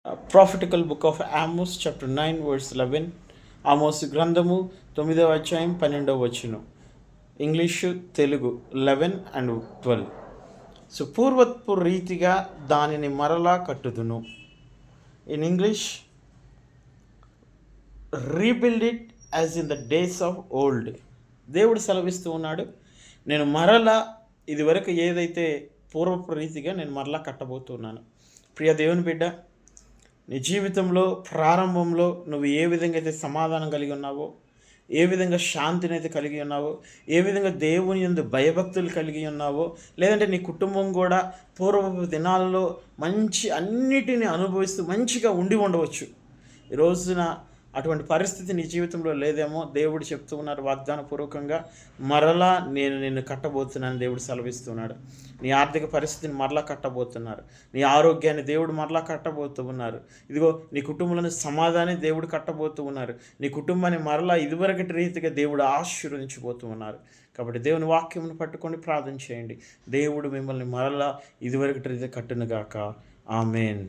Prophetical book of Amos chapter 9 verse 11. ఆమోసు గ్రంథము 9వ అధ్యాయం 12వ వచనం. English Telugu 11 and 12. సో పూర్వపు రీతిగా దానిని మరలా కట్టుదును. In English, rebuild it as in the days of old. దేవుడు సెలవిస్తూ ఉన్నాడు, నేను మరలా ఇదివరకు ఏదైతే పూర్వపు రీతిగా నేను మరలా కట్టబోతున్నాను. ప్రియ దేవుని బిడ్డ, నీ జీవితంలో ప్రారంభంలో నువ్వు ఏ విధంగా అయితే సమాధానం కలిగి ఉన్నావో, ఏ విధంగా శాంతిని అయితే కలిగి ఉన్నావో, ఏ విధంగా దేవుని యందు భయభక్తులు కలిగి ఉన్నావో, లేదంటే నీ కుటుంబం కూడా పూర్వపు దినాలలో అన్నిటిని అనుభవిస్తూ మంచిగా ఉండి ఉండవచ్చు. ఈ రోజున అటువంటి పరిస్థితి నీ జీవితంలో లేదేమో. దేవుడు చెప్తూ ఉన్నారు వాగ్దానపూర్వకంగా, మరలా నేను నిన్ను కట్టబోతున్నాను. దేవుడు సెలవిస్తున్నాడు. నీ ఆర్థిక పరిస్థితిని మరలా కట్టబోతున్నారు. నీ ఆరోగ్యాన్ని దేవుడు మరలా కట్టబోతూ ఉన్నారు. ఇదిగో నీ కుటుంబంలోని సమాధానాన్ని దేవుడు కట్టబోతూ ఉన్నారు. నీ కుటుంబాన్ని మరలా ఇదివరకటి రీతిగా దేవుడు ఆశీర్వదించబోతూ ఉన్నారు. కాబట్టి దేవుని వాక్యమును పట్టుకొని ప్రార్థన చేయండి. దేవుడు మిమ్మల్ని మరలా ఇదివరకటి రీతిగా కట్టునుగాక. ఆమేన్.